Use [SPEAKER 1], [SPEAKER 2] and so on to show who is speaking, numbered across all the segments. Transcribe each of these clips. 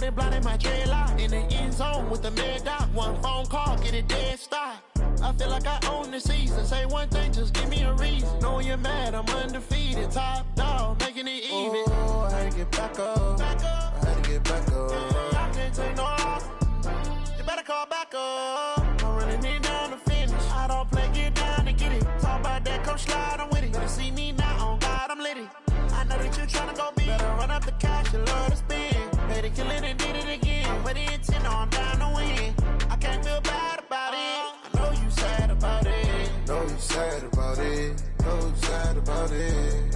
[SPEAKER 1] 40 blind in my dreadlock. In the end zone with the mad dot. One phone call, get it dead stop. I feel like I own the season. Say one thing, just give me a reason. Knowing you're mad, I'm undefeated. Top dog, making it even. Oh, I had to get back up. I had to get back up. I can't take no loss. You better call back up. I'm running it down to finish. I don't play, get down to get it. Talk about that, come slide, I'm with it. Better see me now, on God, I'm litty. I know that you're trying to go big. Better run up the cash, you love to spend. Made it, kill it, and did it again. Put the intent on, down to win. I can't feel bad about it. I know you sad about it.
[SPEAKER 2] Know you sad about it. Know you sad about it.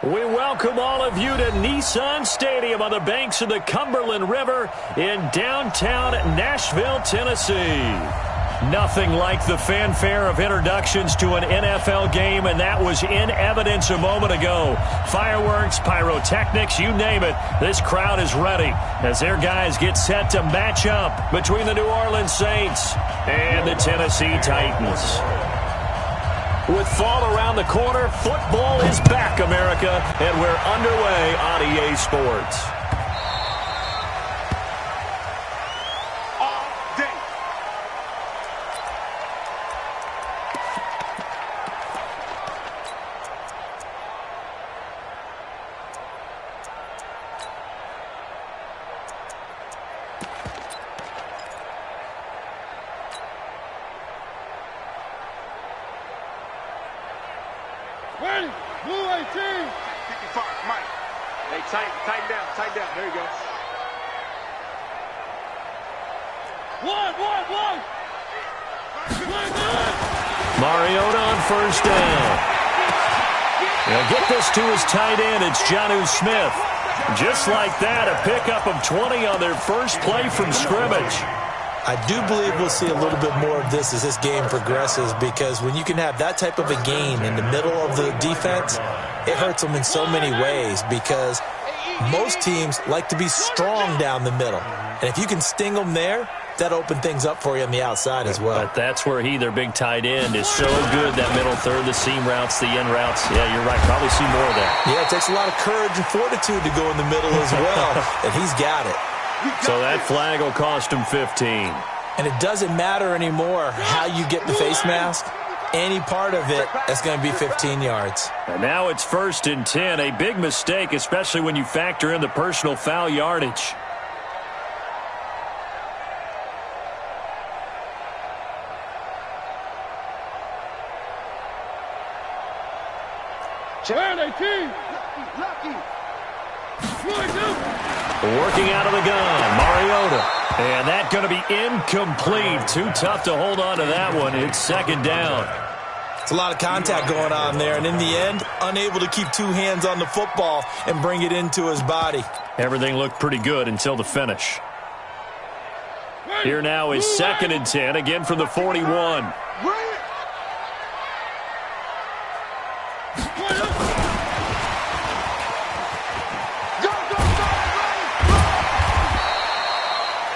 [SPEAKER 3] We welcome all of you to Nissan Stadium on the banks of the Cumberland River in downtown Nashville, Tennessee. Nothing like the fanfare of introductions to an NFL game, and that was in evidence a moment ago. Fireworks, pyrotechnics, you name it. This crowd is ready as their guys get set to match up between the New Orleans Saints and the Tennessee Titans. With fall around the corner, football is back, America, and we're underway on EA Sports.
[SPEAKER 4] Ready, blue 18. 55, Mike. Hey, tighten down. There you go. One.
[SPEAKER 3] Mariota on first down. They'll get this to his tight end. It's Jonnu Smith. Just like that, a pickup of 20 on their first play from scrimmage.
[SPEAKER 5] I do believe we'll see a little bit more of this as this game progresses, because when you can have that type of a gain in the middle of the defense, it hurts them in so many ways, because most teams like to be strong down the middle. And if you can sting them there, that opens things up for you on the outside as well.
[SPEAKER 3] But that's where their big tight end, is so good, that middle third, the seam routes, the end routes. Yeah, you're right. Probably see more of that.
[SPEAKER 5] Yeah, it takes a lot of courage and fortitude to go in the middle as well, and he's got it.
[SPEAKER 3] So that flag will cost him 15.
[SPEAKER 5] And it doesn't matter anymore how you get the face mask. Any part of it is going to be 15 yards.
[SPEAKER 3] And now it's 1st and 10. A big mistake, especially when you factor in the personal foul yardage. Working out of the gun, Mariota. And that's going to be incomplete. Too tough to hold on to that one. It's 2nd down.
[SPEAKER 5] It's a lot of contact going on there, and in the end, unable to keep two hands on the football and bring it into his body.
[SPEAKER 3] Everything looked pretty good until the finish. Here now is 2nd and 10, again from the 41.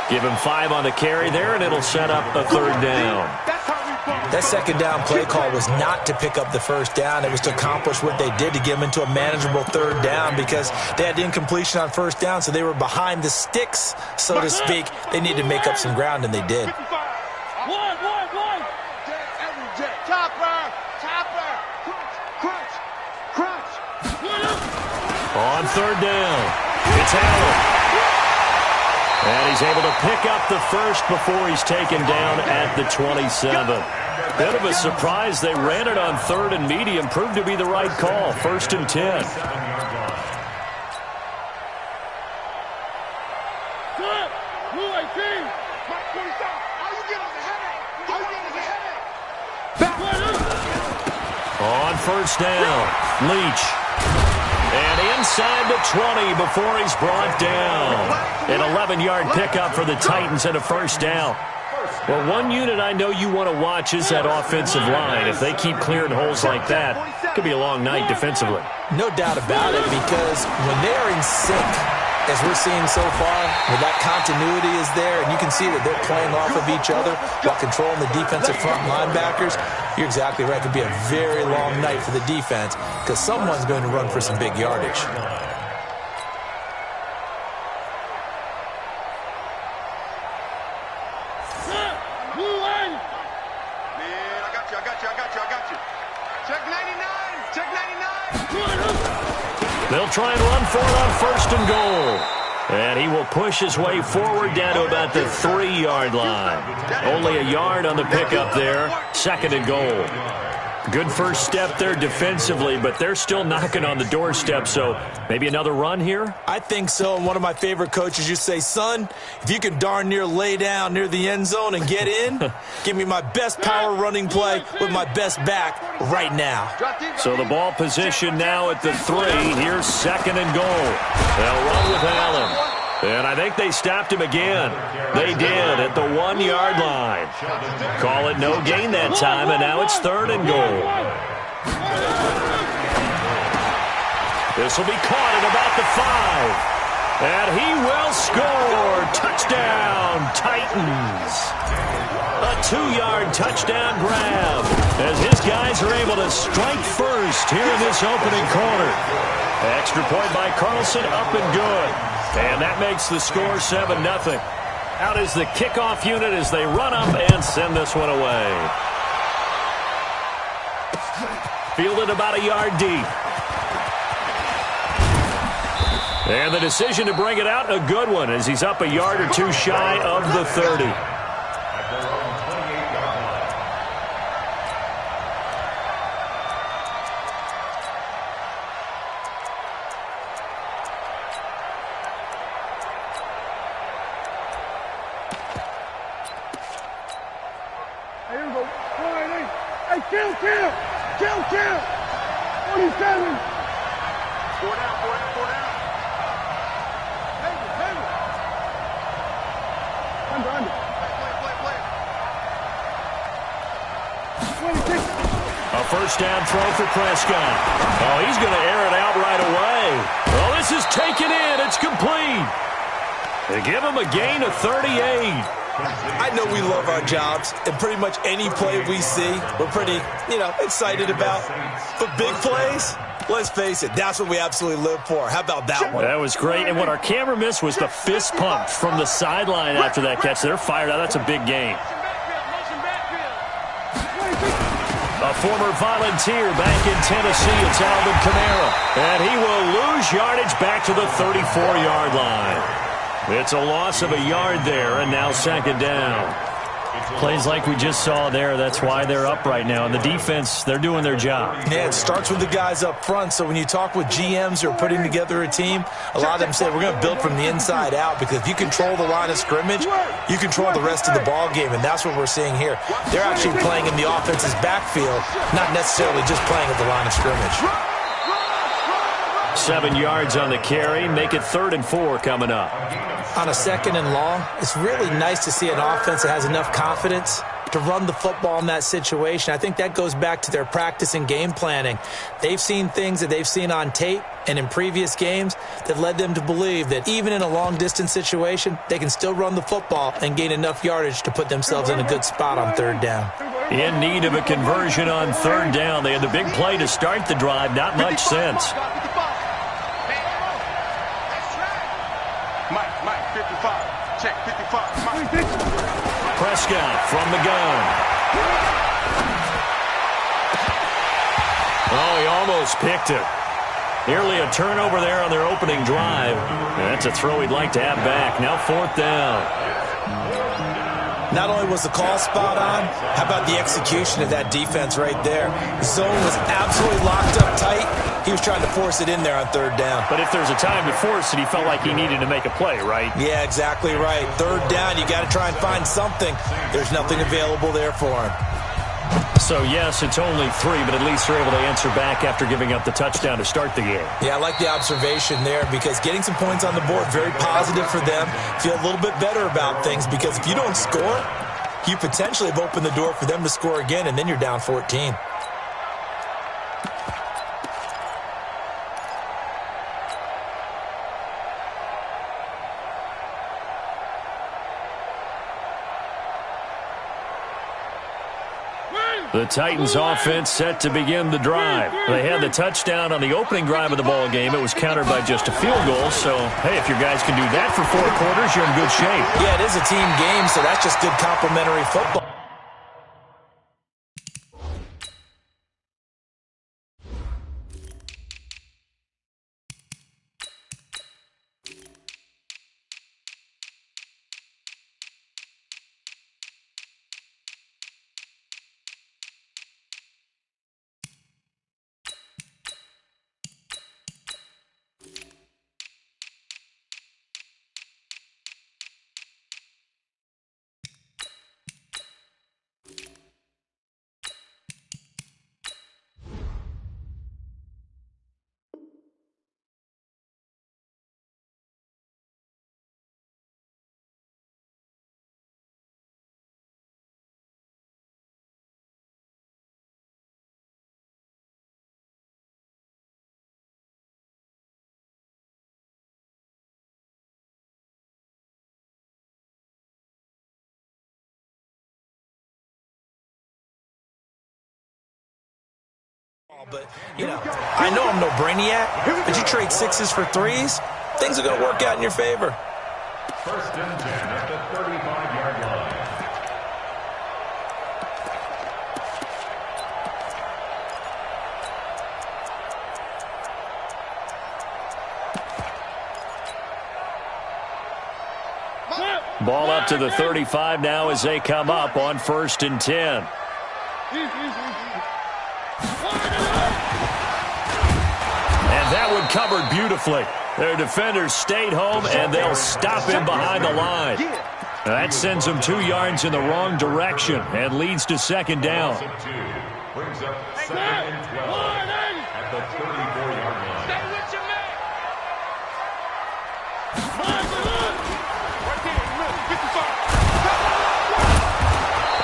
[SPEAKER 3] Give him 5 on the carry there, and it'll set up a 3rd down.
[SPEAKER 5] That 2nd down play call was not to pick up the 1st down. It was to accomplish what they did, to get them into a manageable 3rd down, because they had incompletion on 1st down, so they were behind the sticks, so to speak. They needed to make up some ground, and they did.
[SPEAKER 3] On 3rd down, it's Allen. And he's able to pick up the 1st before he's taken down at the 27. Bit of a surprise. They ran it on 3rd and medium. Proved to be the right call. 1st and 10. On 1st down, Leach. And inside the 20 before he's brought down. An 11-yard pickup for the Titans and a 1st down. Well, one unit I know you want to watch is that offensive line. If they keep clearing holes like that, it could be a long night defensively.
[SPEAKER 5] No doubt about it, because when they're in sync, as we're seeing so far, where that continuity is there, and you can see that they're playing off of each other while controlling the defensive front linebackers, you're exactly right. It could be a very long night for the defense, because someone's going to run for some big yardage.
[SPEAKER 3] They'll try and run for it on 1st and goal. And he will push his way forward down to about the 3-yard line. Only a yard on the pickup there. 2nd and goal. Good first step there defensively, but they're still knocking on the doorstep, so maybe another run here?
[SPEAKER 5] I think so. And one of my favorite coaches, you say, son, if you can darn near lay down near the end zone and get in, give me my best power running play with my best back right now.
[SPEAKER 3] So the ball position now at the 3. Here's 2nd and goal. They'll run with Allen. And I think they stopped him again. They did at the 1-yard line. Call it no gain that time, and now it's 3rd and goal. This will be caught at about the 5. And he will score. Touchdown, Titans. A 2-yard touchdown grab as his guys are able to strike first here in this opening quarter. Extra point by Carlson, up and good. And that makes the score 7-0. Out is the kickoff unit as they run up and send this one away. Fielded about a yard deep. And the decision to bring it out, a good one, as he's up a yard or two shy of the 30.
[SPEAKER 4] Kill! 47! 4 down. Under. Play. 26.
[SPEAKER 3] A 1st down throw for Prescott. Oh, he's going to air it out right away. Oh, this is taken in. It's complete. They give him a gain of 38.
[SPEAKER 5] I know we love our jobs, and pretty much any play we see, we're pretty, excited about. But big plays, let's face it, that's what we absolutely live for. How about that one?
[SPEAKER 3] That was great, and what our camera missed was the fist pump from the sideline after that catch. They're fired out. That's a big gain. A former Volunteer back in Tennessee, it's Alvin Kamara. And he will lose yardage back to the 34-yard line. It's a loss of a yard there, and now 2nd down. Plays like we just saw there, that's why they're up right now. And the defense, they're doing their job.
[SPEAKER 5] Yeah, it starts with the guys up front. So when you talk with GMs who are putting together a team, a lot of them say we're going to build from the inside out, because if you control the line of scrimmage, you control the rest of the ball game, and that's what we're seeing here. They're actually playing in the offense's backfield, not necessarily just playing at the line of scrimmage.
[SPEAKER 3] 7 yards on the carry. Make it 3rd and 4 coming up.
[SPEAKER 5] On a 2nd and long, it's really nice to see an offense that has enough confidence to run the football in that situation. I think that goes back to their practice and game planning. They've seen things that they've seen on tape and in previous games that led them to believe that even in a long-distance situation, they can still run the football and gain enough yardage to put themselves in a good spot on 3rd down.
[SPEAKER 3] In need of a conversion on 3rd down. They had the big play to start the drive. Not much sense.
[SPEAKER 4] Mike, 55. Check, 55. Mike.
[SPEAKER 3] Prescott from the gun. Oh, he almost picked it. Nearly a turnover there on their opening drive. That's a throw he'd like to have back. Now 4th down.
[SPEAKER 5] Not only was the call spot on, how about the execution of that defense right there? The zone was absolutely locked up tight. He was trying to force it in there on 3rd down.
[SPEAKER 3] But if there's a time to force it, he felt like he needed to make a play, right?
[SPEAKER 5] Yeah, exactly right. 3rd down, you got to try and find something. There's nothing available there for him.
[SPEAKER 3] So, yes, it's only 3, but at least they're able to answer back after giving up the touchdown to start the game.
[SPEAKER 5] Yeah, I like the observation there because getting some points on the board, very positive for them. Feel a little bit better about things because if you don't score, you potentially have opened the door for them to score again, and then you're down 14.
[SPEAKER 3] The Titans offense set to begin the drive. They had the touchdown on the opening drive of the ball game. It was countered by just a field goal. So, hey, if your guys can do that for 4 quarters, you're in good shape.
[SPEAKER 5] Yeah, it is a team game, so that's just good complementary football. But, you know, I know I'm no brainiac, but you trade 6s for 3s, things are going to work out in your favor.
[SPEAKER 6] 1st and 10 at the 35-yard line.
[SPEAKER 3] Ball up to the 35 now as they come up on 1st and 10. And that one covered beautifully. Their defenders stayed home, and they'll stop him behind the line. That sends them 2 yards in the wrong direction and leads to 2nd down.
[SPEAKER 6] Brings up 2nd and 12 at the 34-yard line.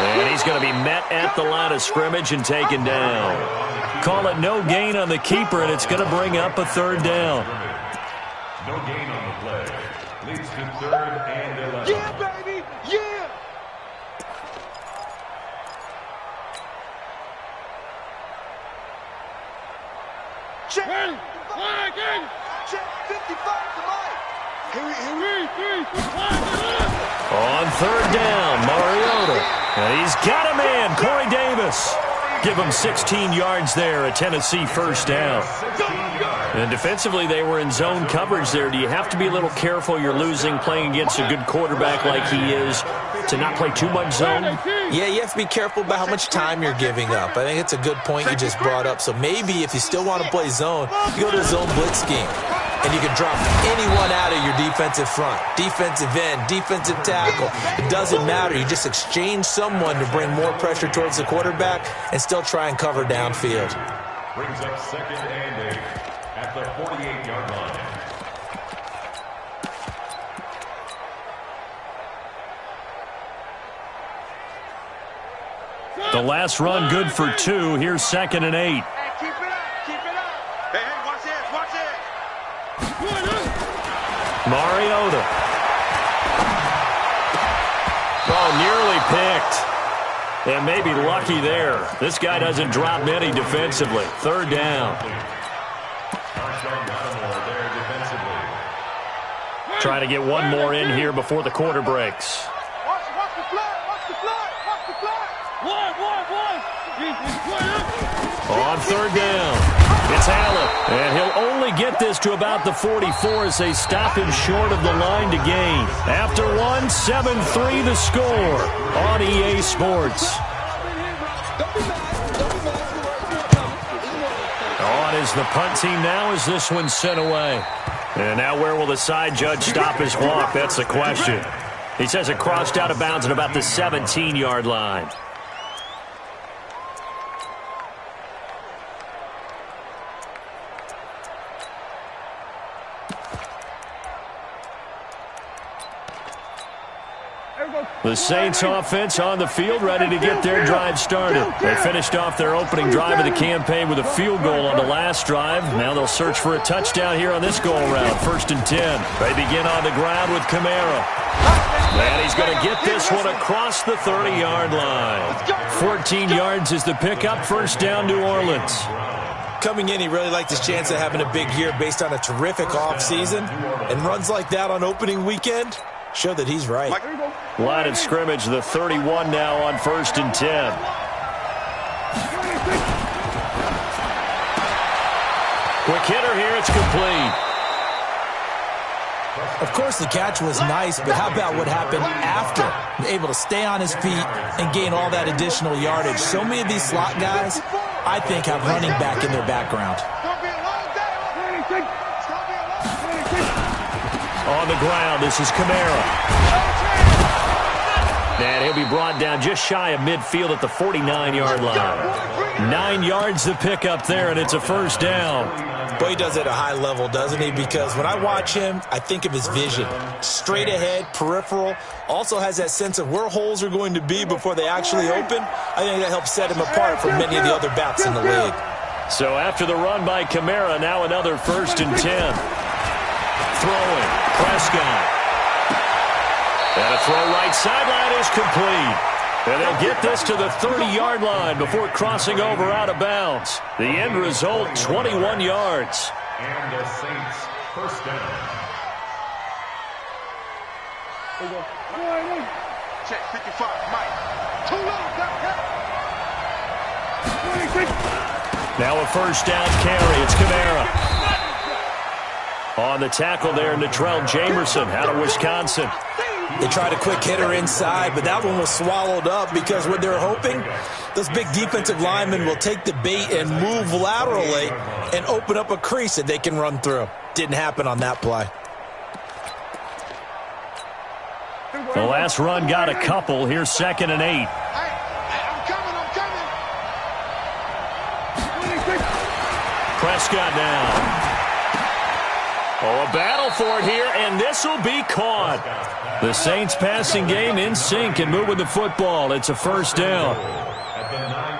[SPEAKER 3] And he's going to be met at the line of scrimmage and taken down. Call it no gain on the keeper, and it's going to bring up a 3rd down.
[SPEAKER 6] No gain on the play. Leads to 3rd and 11.
[SPEAKER 4] Yeah, baby! Yeah! Check! Check 55 to Mike!
[SPEAKER 3] On 3rd down, Mariota. And he's got a man, Corey Davis. Give him 16 yards there, a Tennessee 1st down. And defensively, they were in zone coverage there. Do you have to be a little careful you're losing playing against a good quarterback like he is to not play too much zone?
[SPEAKER 5] Yeah, you have to be careful about how much time you're giving up. I think it's a good point you just brought up. So maybe if you still want to play zone, you go to a zone blitz scheme. And you can drop anyone out of your defensive front, defensive end, defensive tackle. It doesn't matter. You just exchange someone to bring more pressure towards the quarterback and still try and cover downfield.
[SPEAKER 6] Brings up 2nd and 8 at the 48-yard line.
[SPEAKER 3] The last run good for 2. Here's 2nd and 8.
[SPEAKER 4] Hey, keep it up. Keep it up. Hey, watch this. Watch this.
[SPEAKER 3] Mariota. Oh, nearly picked. And maybe lucky there. This guy doesn't drop many defensively. 3rd down. Trying to get one more in here before the quarter breaks.
[SPEAKER 4] Watch the flag. Watch the flag. Watch the flag. One.
[SPEAKER 3] On 3rd down, it's Allen. And he'll only get this to about the 44 as they stop him short of the line to gain. After 7-3 the score on EA Sports. On is the punt team now as this one's sent away. And now where will the side judge stop his walk? That's the question. He says it crossed out of bounds at about the 17-yard line. The Saints offense on the field, ready to get their drive started. They finished off their opening drive of the campaign with a field goal on the last drive. Now they'll search for a touchdown here on this go-around. 1st and 10. They begin on the ground with Kamara. And he's going to get this one across the 30-yard line. 14 yards is the pickup. 1st down, New Orleans.
[SPEAKER 5] Coming in, he really liked his chance of having a big year based on a terrific offseason. And runs like that on opening weekend show that he's right.
[SPEAKER 3] Line of scrimmage, the 31 now on 1st and 10. Quick hitter here, it's complete.
[SPEAKER 5] Of course, the catch was nice, but how about what happened after? Able to stay on his feet and gain all that additional yardage. So many of these slot guys, I think, have running back in their background.
[SPEAKER 3] On the ground, this is Kamara. And he'll be brought down just shy of midfield at the 49-yard line. 9 yards to pick up there, and it's a 1st down.
[SPEAKER 5] Boy, he does it at a high level, doesn't he? Because when I watch him, I think of his vision. Straight ahead, peripheral. Also has that sense of where holes are going to be before they actually open. I think that helps set him apart from many of the other backs in the league.
[SPEAKER 3] So after the run by Kamara, now another 1st and 10. Throwing, Prescott. And a throw right sideline is complete. And they'll get this to the 30-yard line before crossing over out of bounds. The end result, 21 yards.
[SPEAKER 6] And the Saints 1st down.
[SPEAKER 4] Check 55, Mike. Too long,
[SPEAKER 3] Now a 1st down carry. It's Kamara. On the tackle there, Natrell Jamerson out of Wisconsin.
[SPEAKER 5] They tried a quick hitter inside, but that one was swallowed up because what they're hoping, those big defensive linemen will take the bait and move laterally and open up a crease that they can run through. Didn't happen on that play.
[SPEAKER 3] The last run got a couple. Here's 2nd and 8.
[SPEAKER 4] I'm coming.
[SPEAKER 3] Prescott now. Oh, a battle for it here, and this will be caught. The Saints passing game in sync and moving the football. It's a 1st down.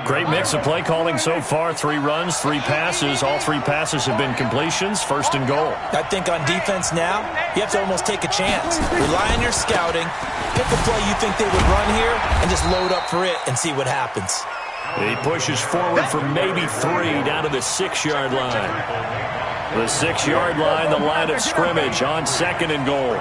[SPEAKER 3] Great mix of play calling so far. 3 runs, 3 passes. All 3 passes have been completions. 1st and goal.
[SPEAKER 5] I think on defense now, you have to almost take a chance. Rely on your scouting. Pick a play you think they would run here and just load up for it and see what happens.
[SPEAKER 3] He pushes forward for maybe 3 down to the 6-yard line. The 6-yard line, the line of scrimmage on 2nd and goal.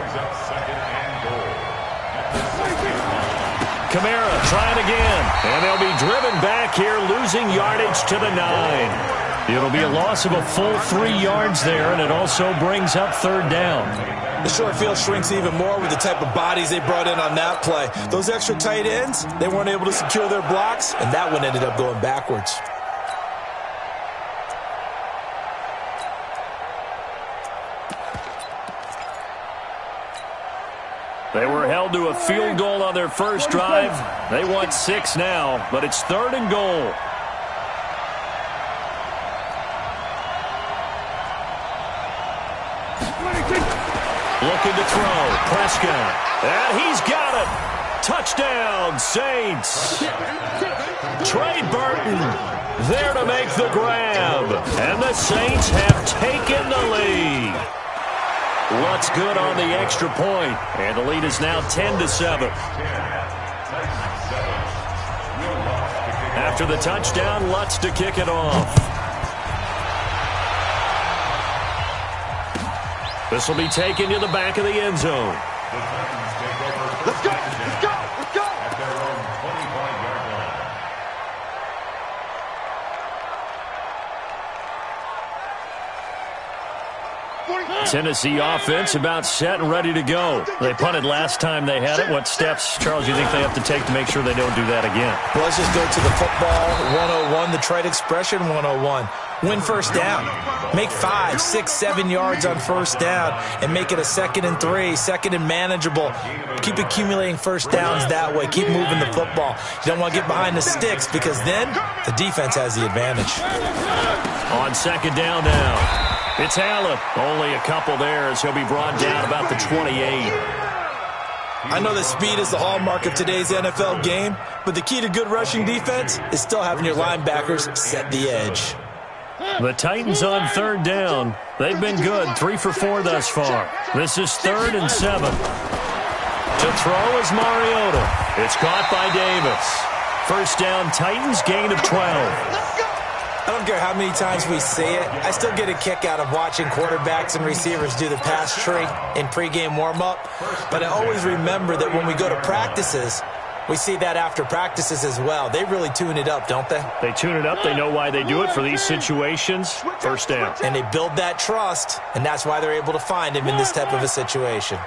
[SPEAKER 3] Kamara trying again, and they'll be driven back here, losing yardage to the 9. It'll be a loss of a full 3 yards there, and it also brings up 3rd down.
[SPEAKER 5] The short field shrinks even more with the type of bodies they brought in on that play. Those extra tight ends, they weren't able to secure their blocks, and that one ended up going backwards.
[SPEAKER 3] They were held to a field goal on their first drive. They want 6 now, but it's 3rd and goal. throw. Prescott. And he's got it. Touchdown, Saints. Trey Burton there to make the grab. And the Saints have taken the lead. Lutz good on the extra point. And the lead is now 10-7. After the touchdown, Lutz to kick it off. This will be taken to the back of the end zone.
[SPEAKER 4] Let's go! Let's go! Let's go!
[SPEAKER 6] At their own 25-yard line.
[SPEAKER 3] Tennessee offense about set and ready to go. They punted last time they had it. What steps, Charles, do you think they have to take to make sure they don't do that again?
[SPEAKER 5] Well, let's just go to the football 101, the trade expression 101. Win first down. Make 5, 6, 7 yards on first down and make it a 2nd and 3, 2nd and manageable. Keep accumulating first downs that way. Keep moving the football. You don't want to get behind the sticks because then the defense has the advantage.
[SPEAKER 3] On 2nd down now, it's Allen. Only a couple there as he'll be brought down about the 28.
[SPEAKER 5] I know that speed is the hallmark of today's NFL game, but the key to good rushing defense is still having your linebackers set the edge.
[SPEAKER 3] The Titans on 3rd down. They've been good, 3 for 4 thus far. This is 3rd and 7. To throw is Mariota. It's caught by Davis. First down, Titans, gain of 12.
[SPEAKER 5] I don't care how many times we say it, I still get a kick out of watching quarterbacks and receivers do the pass tree in pregame warm-up. But I always remember that when we go to practices, we see that after practices as well. They really tune it up, don't they?
[SPEAKER 3] They tune it up. They know why they do it for these situations. First down.
[SPEAKER 5] And they build that trust, and that's why they're able to find him in this type of a situation.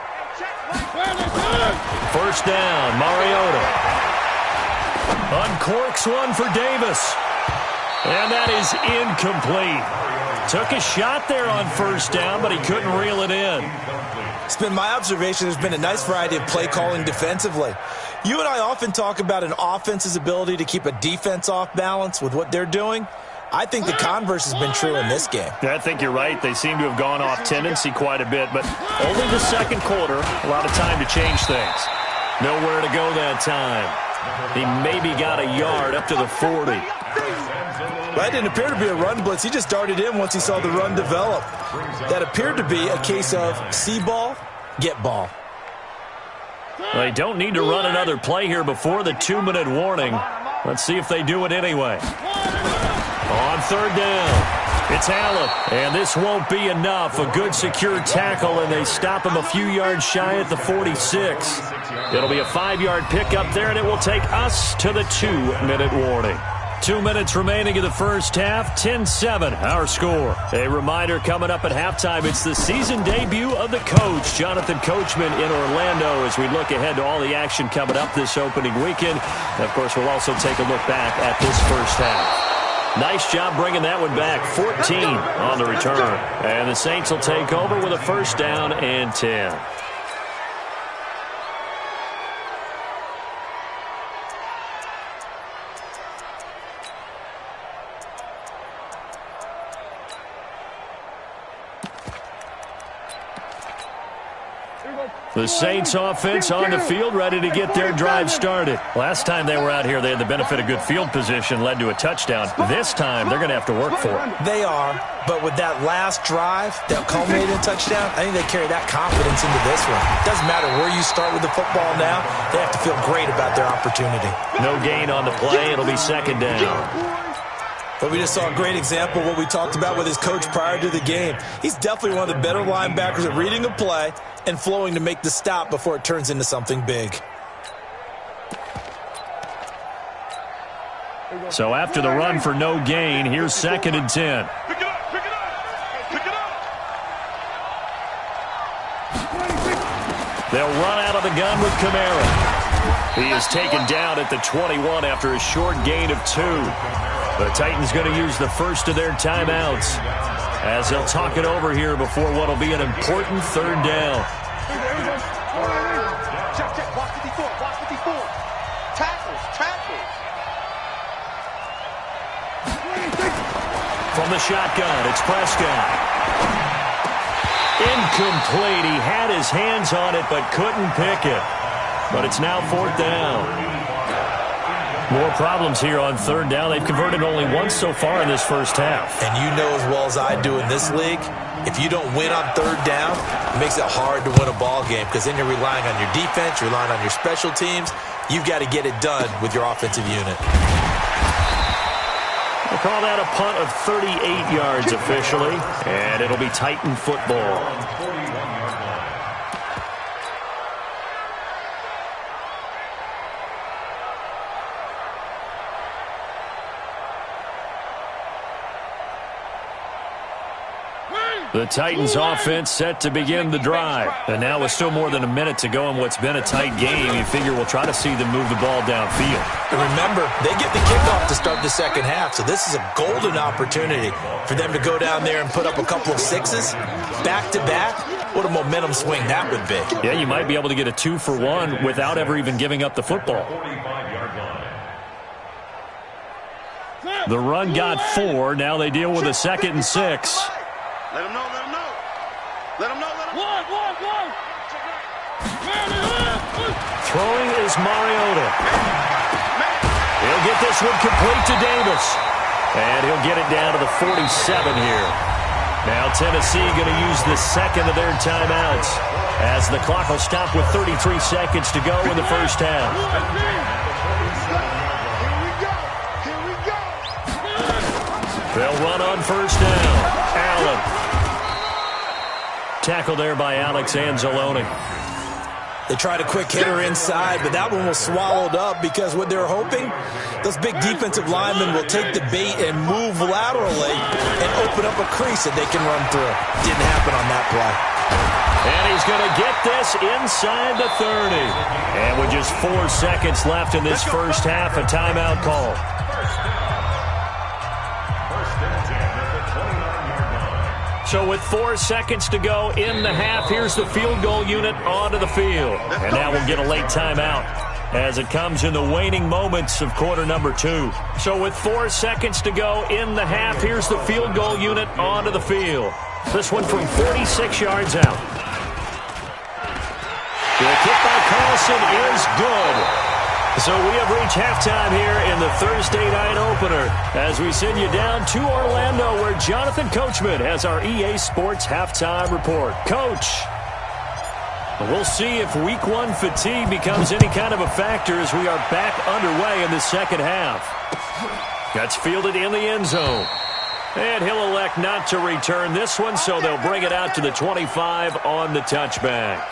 [SPEAKER 3] First down, Mariota. Uncorks one for Davis. And that is incomplete. Took a shot there on first down, but he couldn't reel it in.
[SPEAKER 5] It's been my observation there's been a nice variety of play calling defensively. You and I often talk about an offense's ability to keep a defense off balance with what they're doing. I think the converse has been true in this game.
[SPEAKER 3] I think you're right. They seem to have gone off tendency quite a bit, but only the 2nd quarter, a lot of time to change things. Nowhere to go that time. He maybe got a yard up to the 40.
[SPEAKER 5] That didn't appear to be a run blitz. He just darted in once he saw the run develop. That appeared to be a case of see ball, get ball.
[SPEAKER 3] They don't need to run another play here before the 2-minute warning. Let's see if they do it anyway. On 3rd down, it's Allen. And this won't be enough. A good secure tackle, and they stop him a few yards shy at the 46. It'll be a 5-yard pickup there, and it will take us to the 2-minute warning. 2 minutes remaining in the first half, 10-7, our score. A reminder coming up at halftime, it's the season debut of the coach, Jonathan Coachman in Orlando, as we look ahead to all the action coming up this opening weekend. And of course, we'll also take a look back at this first half. Nice job bringing that one back, 14 on the return. And the Saints will take over with a first down and 10. The Saints offense on the field, ready to get their drive started. Last time they were out here, they had the benefit of good field position, led to a touchdown. This time, they're going to have to work for it.
[SPEAKER 5] They are, but with that last drive that culminated in a touchdown, I think they carry that confidence into this one. It doesn't matter where you start with the football now. They have to feel great about their opportunity.
[SPEAKER 3] No gain on the play. It'll be 2nd down.
[SPEAKER 5] But we just saw a great example of what we talked about with his coach prior to the game. He's definitely one of the better linebackers at reading a play and flowing to make the stop before it turns into something big.
[SPEAKER 3] So after the run for no gain, here's 2nd and 10.
[SPEAKER 4] Pick it up, pick it up, pick it up.
[SPEAKER 3] They'll run out of the gun with Kamara. He is taken down at the 21 after a short gain of 2. The Titans going to use the first of their timeouts as they'll talk it over here before what will be an important 3rd down.
[SPEAKER 4] Check, check, box 54, box 54. Tackles.
[SPEAKER 3] From the shotgun, it's Prescott. Incomplete. He had his hands on it but couldn't pick it. But it's now 4th down. More problems here on 3rd down. They've converted only once so far in this first half.
[SPEAKER 5] And you know as well as I do in this league, if you don't win on 3rd down, it makes it hard to win a ball game because then you're relying on your defense, you're relying on your special teams. You've got to get it done with your offensive unit.
[SPEAKER 3] We'll call that a punt of 38 yards officially, and it'll be Titan football. The Titans offense set to begin the drive. And now with still more than a minute to go in what's been a tight game, you figure we'll try to see them move the ball downfield.
[SPEAKER 5] And remember, they get the kickoff to start the second half, so this is a golden opportunity for them to go down there and put up a couple of sixes back-to-back. What a momentum swing that would be.
[SPEAKER 3] Yeah, you might be able to get a 2-for-1 without ever even giving up the football. The run got 4. Now they deal with a 2nd and 6.
[SPEAKER 4] Let him know, let him know. Let him know, let him know. One.
[SPEAKER 3] Throwing is Mariota. He'll get this one complete to Davis. And he'll get it down to the 47 here. Now Tennessee going to use the second of their timeouts as the clock will stop with 33 seconds to go in the first half.
[SPEAKER 4] Here we go.
[SPEAKER 3] They'll run on 1st down. Allen. Tackle there by Alex Anzalone.
[SPEAKER 5] They tried a quick hitter inside, but that one was swallowed up because what they're hoping, those big defensive linemen will take the bait and move laterally and open up a crease that they can run through. Didn't happen on that play.
[SPEAKER 3] And he's going to get this inside the 30. And with just 4 seconds left in this first half, a timeout call. So with 4 seconds to go in the half, here's the field goal unit onto the field. And now we'll get a late timeout as it comes in the waning moments of quarter number 2. So with 4 seconds to go in the half, here's the field goal unit onto the field. This one from 46 yards out. The kick by Carlson is good. So we have reached halftime here in the Thursday night opener as we send you down to Orlando where Jonathan Coachman has our EA Sports halftime report. Coach, we'll see if week 1 fatigue becomes any kind of a factor as we are back underway in the second half. That's fielded in the end zone. And he'll elect not to return this one, so they'll bring it out to the 25 on the touchback.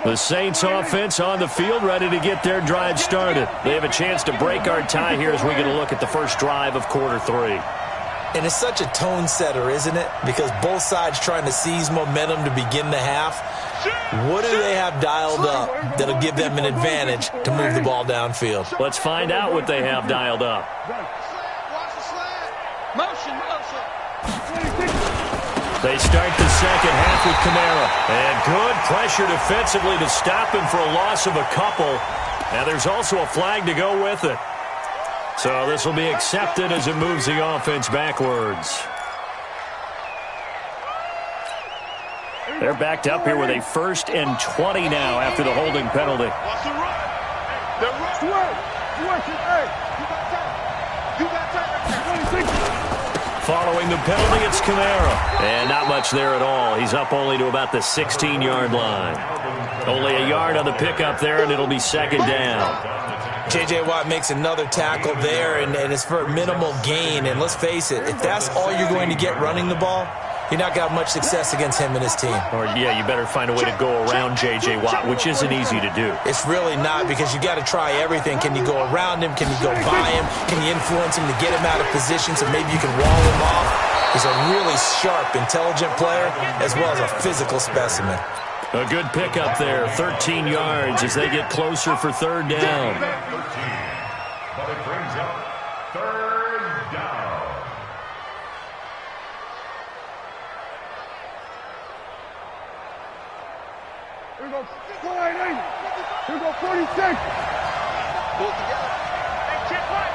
[SPEAKER 3] The Saints offense on the field, ready to get their drive started. They have a chance to break our tie here as we get a look at the first drive of quarter 3.
[SPEAKER 5] And it's such a tone setter, isn't it? Because both sides trying to seize momentum to begin the half. What do they have dialed up that'll give them an advantage to move the ball downfield?
[SPEAKER 3] Let's find out what they have dialed up.
[SPEAKER 4] Motion.
[SPEAKER 3] They start the second half with Kamara. And good pressure defensively to stop him for a loss of a couple. And there's also a flag to go with it. So this will be accepted as it moves the offense backwards. They're backed up here with a 1st and 20 now after the holding penalty.
[SPEAKER 4] Watch the run. The run.
[SPEAKER 3] Following the penalty, it's Kamara. And not much there at all. He's up only to about the 16-yard line. Only a yard on the pickup there, and it'll be 2nd down.
[SPEAKER 5] J.J. Watt makes another tackle there, and it's for a minimal gain. And let's face it, if that's all you're going to get running the ball, you're not going to have much success against him and his team.
[SPEAKER 3] Or, yeah, you better find a way to go around J.J. Watt, which isn't easy to do.
[SPEAKER 5] It's really not, because you got to try everything. Can you go around him? Can you go by him? Can you influence him to get him out of position so maybe you can wall him off? He's a really sharp, intelligent player as well as a physical specimen.
[SPEAKER 3] A good pickup there, 13 yards as they get closer for 3rd down.
[SPEAKER 6] But it brings up 3rd down.
[SPEAKER 4] Here goes 46. Pull together. Hey, check right.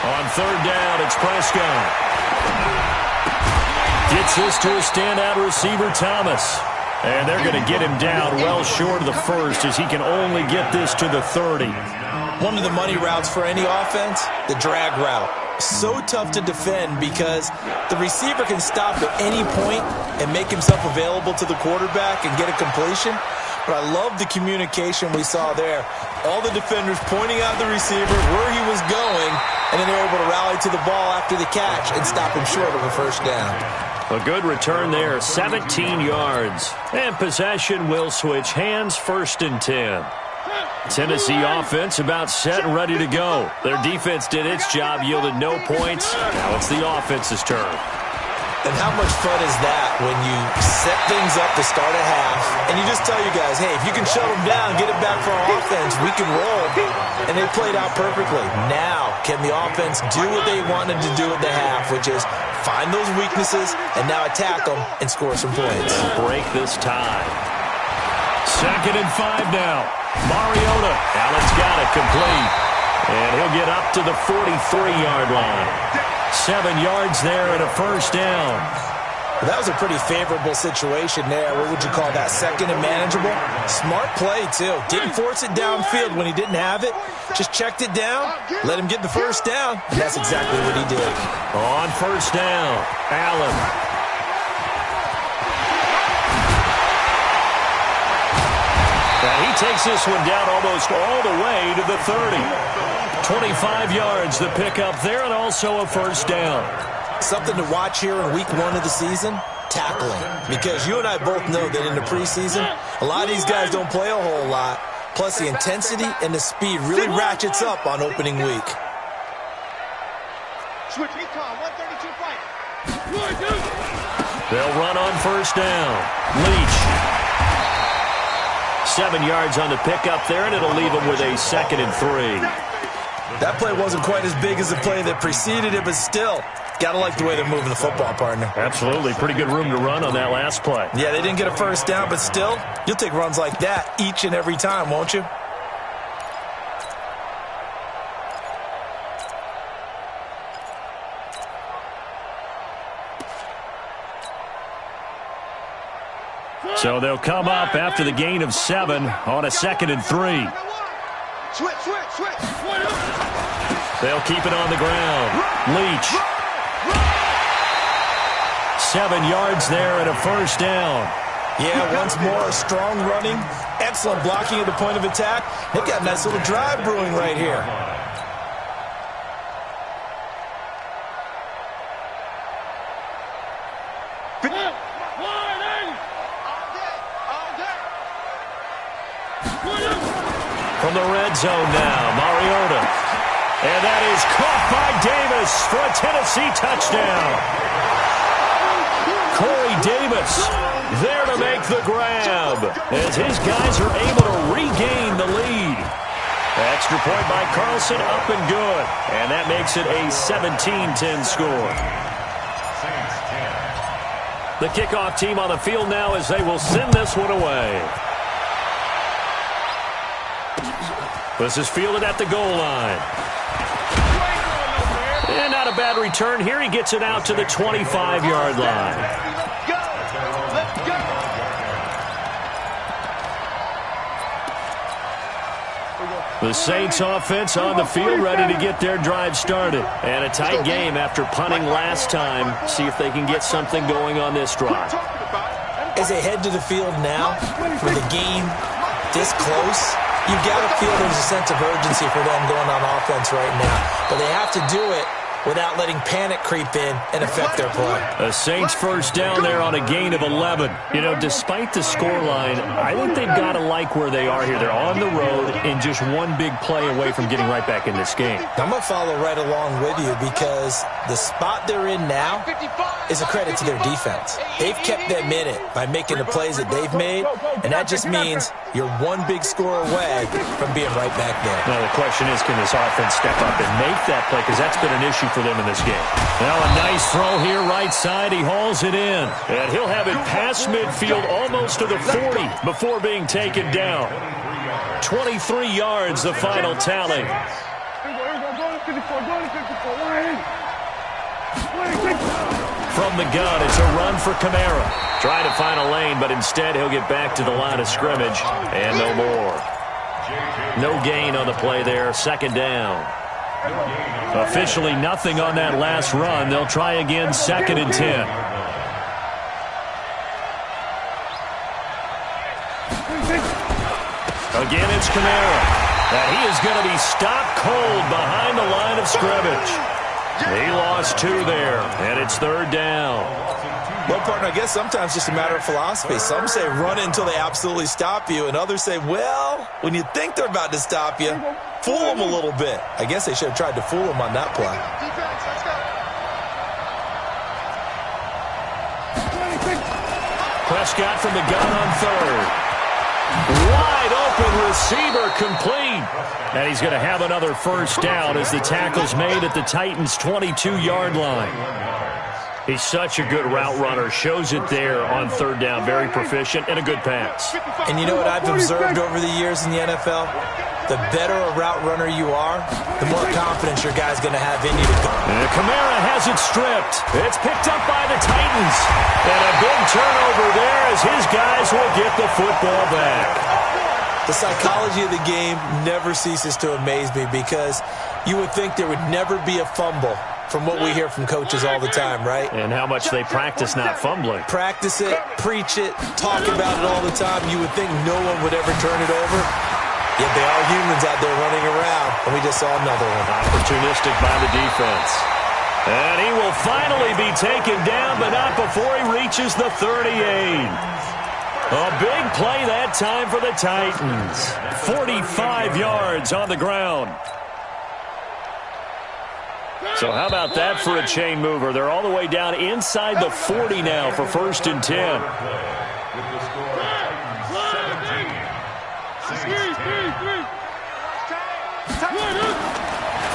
[SPEAKER 3] On third down, it's Prescott. Gets this to a standout receiver, Thomas. And they're going to get him down well short of the first as he can only get this to the 30.
[SPEAKER 5] One of the money routes for any offense, the drag route. So tough to defend because the receiver can stop at any point and make himself available to the quarterback and get a completion. But I love the communication we saw there. All the defenders pointing out the receiver, where he was going, and then they're able to rally to the ball after the catch and stop him short of a first down.
[SPEAKER 3] A good return there, 17 yards. And possession will switch hands, 1st and 10. Tennessee offense about set and ready to go. Their defense did its job, yielded no points. Now it's the offense's turn.
[SPEAKER 5] And how much fun is that when you set things up to start a half, and you just tell your guys, hey, if you can shut them down, get it back for our offense, we can roll. And they played out perfectly. Now, can the offense do what they wanted to do at the half, which is find those weaknesses and now attack them and score some points.
[SPEAKER 3] Break this tie. 2nd and 5 now. Mariota. Allen's got it complete. And he'll get up to the 43-yard line. 7 yards there and a first down.
[SPEAKER 5] Well, that was a pretty favorable situation there. What would you call that? 2nd and manageable? Smart play, too. Didn't force it downfield when he didn't have it. Just checked it down, let him get the first down, and that's exactly what he did.
[SPEAKER 3] On first down, Allen. And he takes this one down almost all the way to the 30. 25 yards the pickup there, and also a first down.
[SPEAKER 5] Something to watch here in week 1 of the season, tackling. Because you and I both know that in the preseason, a lot of these guys don't play a whole lot. Plus the intensity and the speed really ratchets up on opening week.
[SPEAKER 4] Switch, recon, 132 fight.
[SPEAKER 3] They'll run on first down. Leach. 7 yards on the pickup there, and it'll leave him with a 2nd and 3.
[SPEAKER 5] That play wasn't quite as big as the play that preceded it, but still, gotta like the way they're moving the football, partner.
[SPEAKER 3] Absolutely. Pretty good room to run on that last play.
[SPEAKER 5] Yeah, they didn't get a first down, but still, you'll take runs like that each and every time, won't you?
[SPEAKER 3] So they'll come up after the gain of 7 on a 2nd and 3.
[SPEAKER 4] Switch.
[SPEAKER 3] They'll keep it on the ground. Leach. 7 yards there and a first down.
[SPEAKER 5] Yeah, once more, strong running, excellent blocking at the point of attack. They've got a nice little drive brewing right here.
[SPEAKER 3] From the red zone now, Mariota. And that is caught by Davis for a Tennessee touchdown. Corey Davis there to make the grab as his guys are able to regain the lead. Extra point by Carlson, up and good. And that makes it a 17-10 score. The kickoff team on the field now as they will send this one away. This is fielded at the goal line. And not a bad return here. He gets it out to the 25-yard line.
[SPEAKER 4] Let's go.
[SPEAKER 3] The Saints offense on the field ready to get their drive started. And a tight game after punting last time. See if they can get something going on this drive.
[SPEAKER 5] As they head to the field now, with the game this close, you've got to feel there's a sense of urgency for them going on offense right now. But they have to do it without letting panic creep in and affect their play.
[SPEAKER 3] A Saints first down there on a gain of 11. You know, despite the scoreline, I think they've got to like where they are here. They're on the road and just one big play away from getting right back in this game.
[SPEAKER 5] I'm going to follow right along with you because the spot they're in now is a credit to their defense. They've kept them in it by making the plays that they've made, and that just means you're one big score away from being right back there.
[SPEAKER 3] Now, the question is, can this offense step up and make that play? Because that's been an issue for them in this game. Now, a nice throw here right side. He hauls it in. And he'll have it past midfield almost to the 40 before being taken down. 23 yards, the final tally. From the gun, it's a run for Kamara. Trying to find a lane, but instead he'll get back to the line of scrimmage, and no more. No gain on the play there, second down. Officially nothing on that last run. They'll try again, second and 10. Again, it's Kamara. And he is going to be stopped cold behind the line of scrimmage. He lost 2 there, and it's third down.
[SPEAKER 5] Well, partner, I guess sometimes it's just a matter of philosophy. Some say run until they absolutely stop you, and others say, well, when you think they're about to stop you, fool them a little bit. I guess they should have tried to fool them on that play.
[SPEAKER 3] Prescott from the gun on third. Wide open receiver complete. And he's going to have another first down as the tackle's made at the Titans' 22-yard line. He's such a good route runner. Shows it there on third down. Very proficient and a good pass.
[SPEAKER 5] And you know what I've observed over the years in the NFL? The better a route runner you are, the more confidence your guy's going to have in you to go.
[SPEAKER 3] And Kamara has it stripped. It's picked up by the Titans. And a big turnover there as his guys will get the football back.
[SPEAKER 5] The psychology of the game never ceases to amaze me because you would think there would never be a fumble from what we hear from coaches all the time, right?
[SPEAKER 3] And how much they practice not fumbling.
[SPEAKER 5] Practice it, preach it, talk about it all the time. You would think no one would ever turn it over. Yet they are humans out there running around, and we just saw another one.
[SPEAKER 3] Opportunistic by the defense. And he will finally be taken down, but not before he reaches the 38. A big play that time for the Titans. 45 yards on the ground. So how about that for a chain mover? They're all the way down inside the 40 now for first and 10.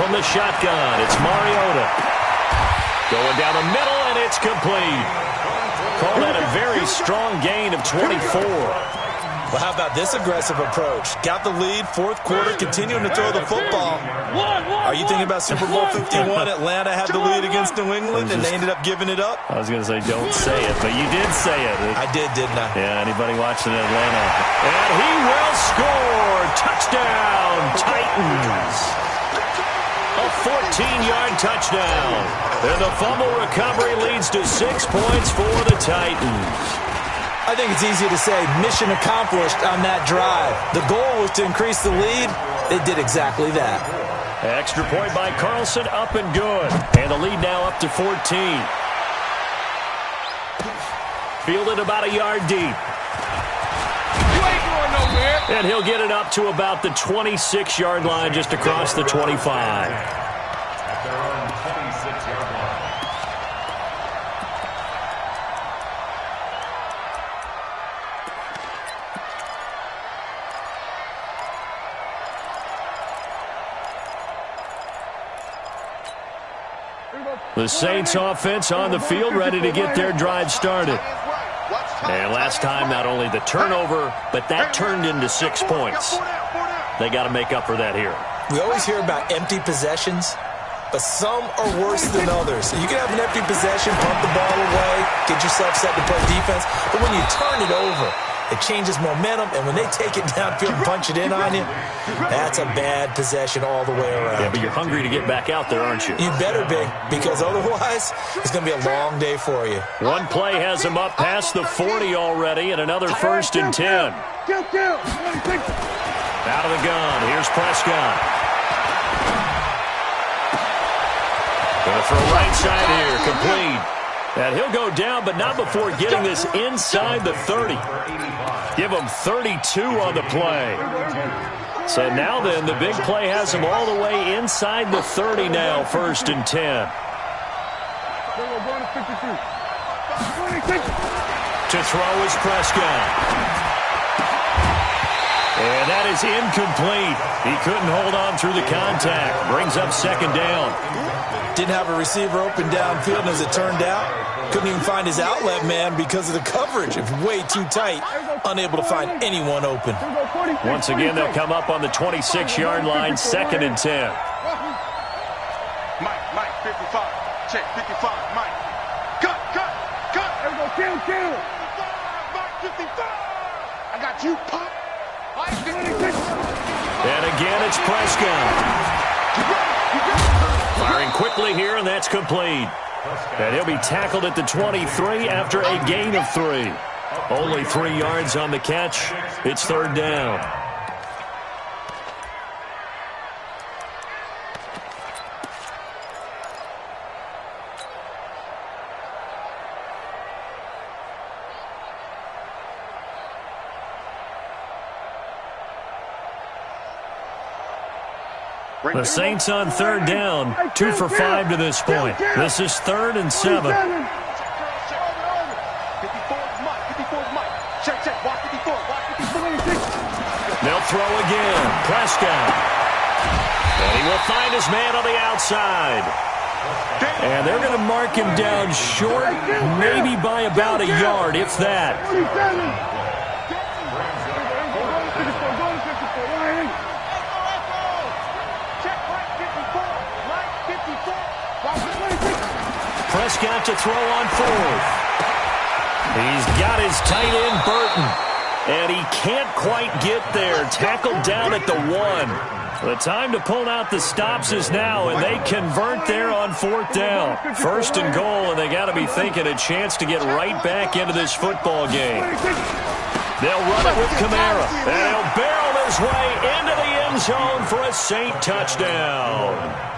[SPEAKER 3] From the shotgun, it's Mariota. Going down the middle, and it's complete. Call that a very strong gain of 24.
[SPEAKER 5] Well, how about this aggressive approach? Got the lead, fourth quarter, continuing to throw the football. Are you thinking about Super Bowl 51? Atlanta had the lead against New England, and they ended up giving it up?
[SPEAKER 3] I was going to say, don't say it, but you did say it.
[SPEAKER 5] I did, didn't I?
[SPEAKER 3] Yeah, anybody watching Atlanta. And he will score. Touchdown, Titans. A 14-yard touchdown. And the fumble recovery leads to 6 points for the Titans.
[SPEAKER 5] I think it's easy to say mission accomplished on that drive. The goal was to increase the lead. They did exactly that.
[SPEAKER 3] Extra point by Carlson, up and good. And the lead now up to 14. Fielded about a yard deep.
[SPEAKER 4] You ain't going nowhere.
[SPEAKER 3] And he'll get it up to about the 26-yard line, just across the 25.
[SPEAKER 6] At their own 26-yard line.
[SPEAKER 3] The Saints offense on the field, ready to get their drive started. And last time, not only the turnover, but that turned into 6 points. They got to make up for that here.
[SPEAKER 5] We always hear about empty possessions, but some are worse than others. You can have an empty possession, pump the ball away, get yourself set to play defense, but when you turn it over, it changes momentum, and when they take it downfield and punch it in on you, that's a bad possession all the way around.
[SPEAKER 3] Yeah, but you're hungry to get back out there, aren't you?
[SPEAKER 5] You better be, because otherwise, it's going to be a long day for you.
[SPEAKER 3] One play has him up past the 40 already, and another first and 10. Out of the gun, here's Prescott. Going to throw right side here, complete. And he'll go down, but not before getting this inside the 30. Give him 32 on the play. So now then, the big play has him all the way inside the 30 now, first and 10. To throw is Prescott. And that is incomplete. He couldn't hold on through the contact. Brings up second down.
[SPEAKER 5] Didn't have a receiver open downfield, and as it turned out, couldn't even find his outlet man because of the coverage. It's way too tight, unable to find anyone open.
[SPEAKER 3] Once again, they'll come up on the 26-yard line, second and 10.
[SPEAKER 4] Mike. got you.
[SPEAKER 3] And again, it's Prescott. Firing quickly here, and that's complete. And he'll be tackled at the 23 after a gain of 3. Only 3 yards on the catch. It's third down. The Saints on third down, 2 for 5 to this point. This is 3rd and 7. They'll throw again. Prescott. And he will find his man on the outside. And they're going to mark him down short, maybe by about a yard, if that. Prescott to throw on 4th. He's got his tight end, Burton. And he can't quite get there. Tackled down at the 1. The time to pull out the stops is now, and they convert there on 4th down. 1st and goal, and they got to be thinking a chance to get right back into this football game. They'll run it with Kamara, and he'll barrel his way into the end zone for a Saint touchdown.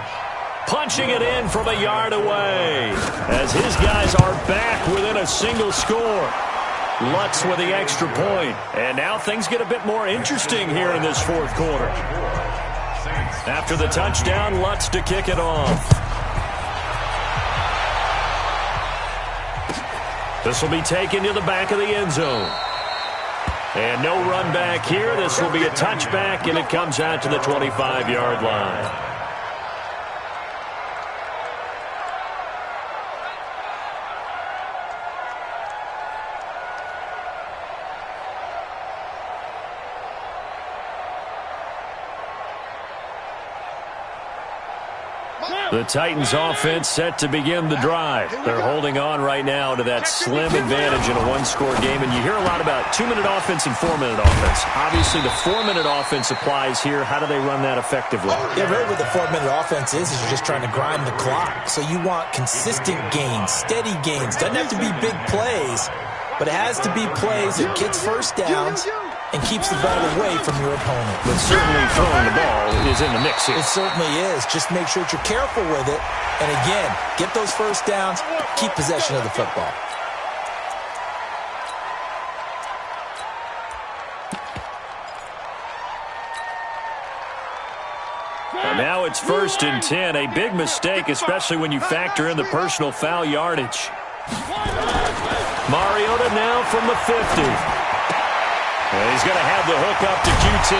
[SPEAKER 3] Punching it in from a yard away as his guys are back within a single score. Lutz with the extra point. And now things get a bit more interesting here in this 4th quarter. After the touchdown, Lutz to kick it off. This will be taken to the back of the end zone. And no run back here. This will be a touchback, and it comes out to the 25-yard line. The Titans offense set to begin the drive. They're holding on right now to that slim advantage in a 1-score game. And you hear a lot about 2-minute offense and 4-minute offense. Obviously, the 4-minute offense applies here. How do they run that effectively?
[SPEAKER 5] Yeah, really what the 4-minute offense is you're just trying to grind the clock. So you want consistent gains, steady gains. Doesn't have to be big plays, but it has to be plays that gets first downs and keeps the ball away from your opponent.
[SPEAKER 3] But certainly throwing the ball is in the mix here.
[SPEAKER 5] It certainly is. Just make sure that you're careful with it. And again, get those first downs, keep possession of the football.
[SPEAKER 3] And now it's 1st and 10. A big mistake, especially when you factor in the personal foul yardage. Mariota now from the 50. And he's going to have the hook up to QT.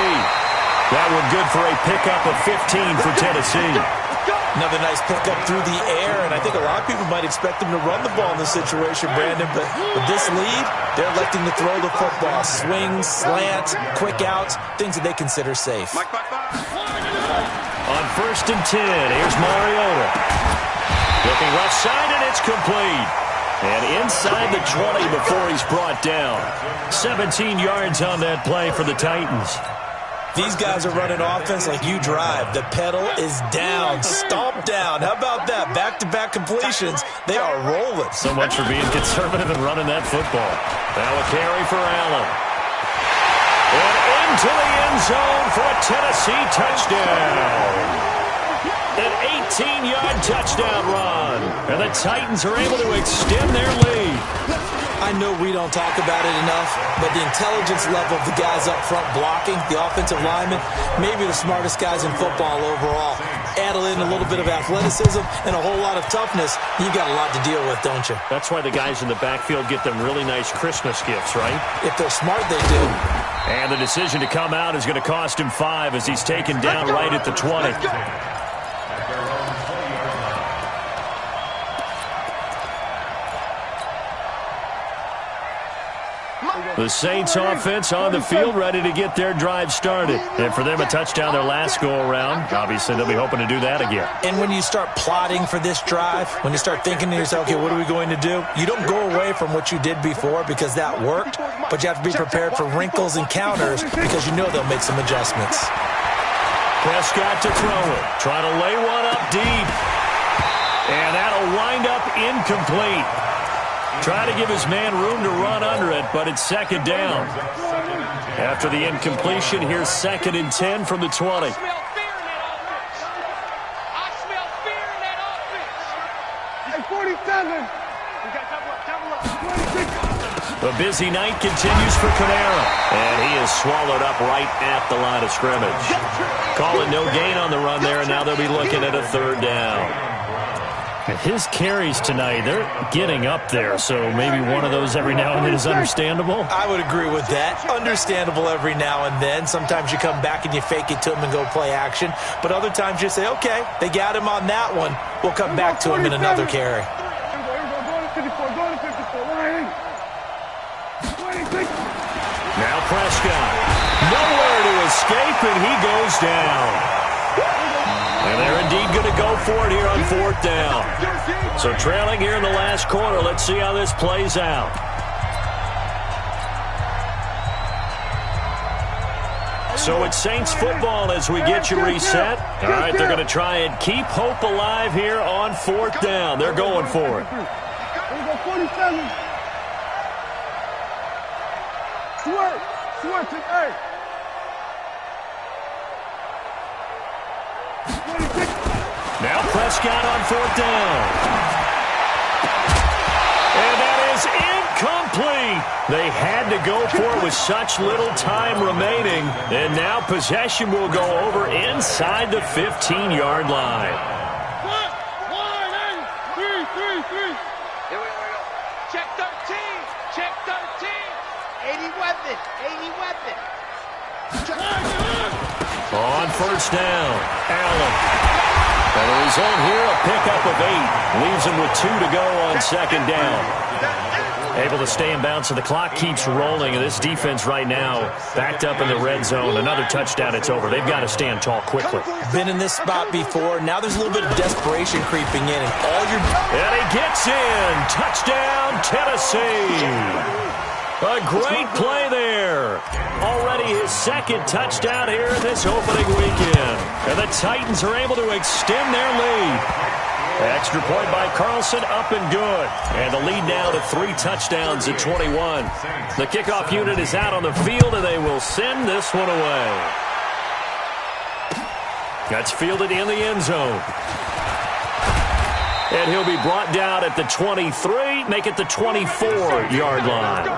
[SPEAKER 3] That one good for a pickup of 15 for Tennessee.
[SPEAKER 5] Another nice pickup through the air, and I think a lot of people might expect him to run the ball in this situation, Brandon, but with this lead, they're electing to throw the football. Swings, slants, quick outs, things that they consider safe.
[SPEAKER 3] On 1st and 10, here's Mariota. Looking left side, and it's complete. And inside the 20 before he's brought down. 17 yards on that play for the Titans.
[SPEAKER 5] These guys are running offense like you drive. The pedal is down, stomp down. How about that? Back-to-back completions. They are rolling.
[SPEAKER 3] So much for being conservative and running that football. Now a carry for Allen. And into the end zone for a Tennessee touchdown. An 18-yard touchdown run. And the Titans are able to extend their lead.
[SPEAKER 5] I know we don't talk about it enough, but the intelligence level of the guys up front blocking, the offensive linemen, maybe the smartest guys in football overall. Add in a little bit of athleticism and a whole lot of toughness, you got a lot to deal with, don't you?
[SPEAKER 3] That's why the guys in the backfield get them really nice Christmas gifts, right?
[SPEAKER 5] If they're smart, they do.
[SPEAKER 3] And the decision to come out is going to cost him 5 as he's taken down right at the 20. The Saints offense on the field, ready to get their drive started. And for them, a touchdown their last go-around. Obviously, they'll be hoping to do that again.
[SPEAKER 5] And when you start plotting for this drive, when you start thinking to yourself, okay, what are we going to do? You don't go away from what you did before because that worked, but you have to be prepared for wrinkles and counters because you know they'll make some adjustments.
[SPEAKER 3] Prescott to throw it. Trying to lay one up deep. And that'll wind up incomplete. Try to give his man room to run under it, but it's second down. After the incompletion, here's 2nd and 10 from the 20. The busy night continues for Kamara, and he is swallowed up right at the line of scrimmage. Calling no gain on the run there, and now they'll be looking at a 3rd down. His carries tonight, they're getting up there, so maybe one of those every now and then is understandable.
[SPEAKER 5] I would agree with that. Understandable every now and then. Sometimes you come back and you fake it to him and go play action, but other times you say, okay, they got him on that one. We'll come back to him in another carry.
[SPEAKER 3] Now Prescott, nowhere to escape, and he goes down. And they're indeed going to go for it here on 4th down. So trailing here in the last quarter, let's see how this plays out. So it's Saints football as we get you reset. All right, they're going to try and keep hope alive here on 4th down. They're going for it. Now Prescott on 4th down. And that is incomplete. They had to go for it with such little time remaining. And now possession will go over inside the 15-yard line.
[SPEAKER 4] Here we go. Check 13. Check 13. 80 weapon. 80 weapon.
[SPEAKER 3] On 1st down, Allen. And the result here, a pickup of 8. Leaves him with 2 to go on 2nd down. Able to stay in bounds, so the clock keeps rolling. And this defense right now backed up in the red zone. Another touchdown, it's over. They've got to stand tall quickly.
[SPEAKER 5] Been in this spot before. Now there's a little bit of desperation creeping in.
[SPEAKER 3] And he gets in. Touchdown, Tennessee. A great play there. Already his 2nd touchdown here in this opening weekend. And the Titans are able to extend their lead. Extra point by Carlson, up and good. And the lead now to 3 touchdowns at 21. The kickoff unit is out on the field, and they will send this one away. That's fielded in the end zone. And he'll be brought down at the 23, make it the 24-yard line.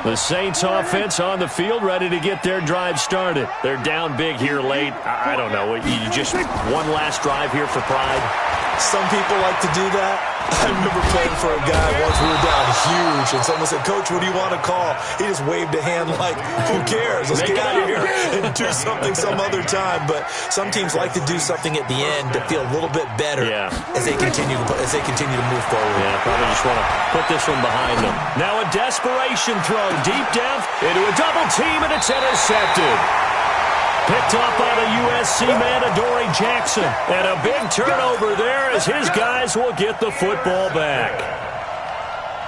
[SPEAKER 3] The Saints offense on the field, ready to get their drive started. They're down big here late. I don't know. You just one last drive here for pride.
[SPEAKER 5] Some people like to do that. I remember playing for a guy once. We were down huge, and someone said, "Coach, what do you want to call?" He just waved a hand like, "Who cares? Let's get out of here and do something some other time." But some teams like to do something at the end to feel a little bit better as they continue to move forward.
[SPEAKER 3] Yeah, probably just want to put this one behind them. Now a desperation throw, deep depth into a double team, and it's intercepted. Picked up by the USC man, Adoree Jackson. And a big turnover there as his guys will get the football back.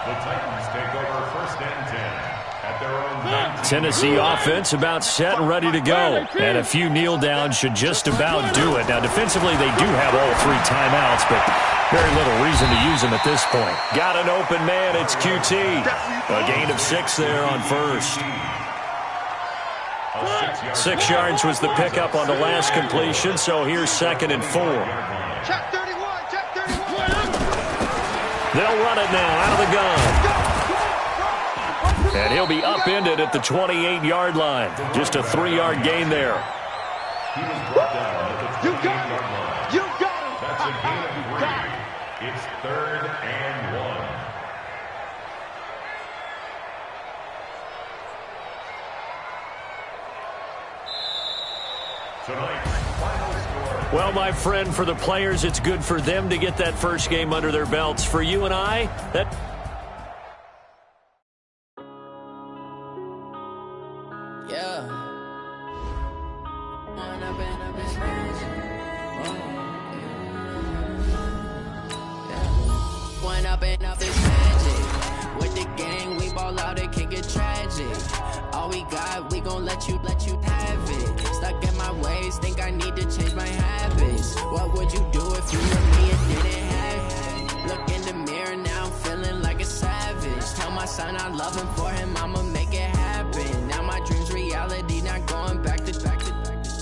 [SPEAKER 6] The Titans take over 1st and 10 at their own.
[SPEAKER 3] Tennessee offense about set and ready to go. And a few kneel downs should just about do it. Now, defensively, they do have all 3 timeouts, but very little reason to use them at this point. Got an open man. It's QT. A gain of 6 there on 1st. 6 yards was the pickup on the last completion, so here's 2nd and 4.
[SPEAKER 4] Check 31, check 31.
[SPEAKER 3] They'll run it now out of the gun. And he'll be upended at the 28-yard line. Just a 3-yard gain there.
[SPEAKER 6] He was brought down at the 28-yard line.
[SPEAKER 4] You got him.
[SPEAKER 6] That's a gain of 3. It's 3rd and 1. Tonight's final score.
[SPEAKER 3] Well, my friend, for the players, it's good for them to get that first game under their belts. For you and I, that...
[SPEAKER 7] Up is magic. With the gang, we ball out, it can get tragic. All we got, we gon' let you have it. Stuck in my ways, think I need to change my habits. What would you do if you were me and didn't have it? Look in the mirror, now I'm feeling like a savage. Tell my son I love him, for him I'ma make it happen. Now my dream's reality, not going back to.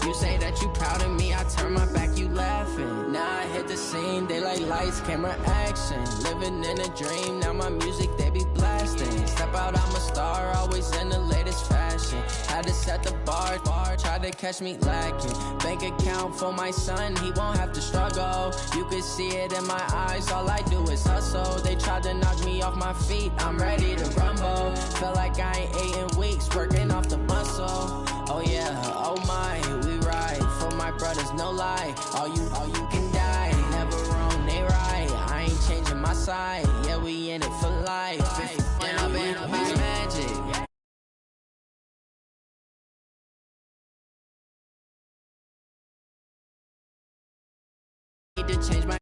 [SPEAKER 7] You say that you proud of me, I turn my back, you laughing. Now I hit the scene, they like lights, camera, action. Living in a dream, now my music, they be blasting. Step out, I'm a star, always in the latest fashion. Had to set the bar, try to catch me lacking. Bank account for my son, he won't have to struggle. You can see it in my eyes, all I do is hustle. They tried to knock me off my feet, I'm ready to rumble. Feel like I ain't ate in weeks, working off the muscle. Oh yeah, oh my, we ride for my brothers, no lie. All you can die, never wrong, they right. I ain't changing my side, yeah, we in it for life. And I've been magic. Need to change my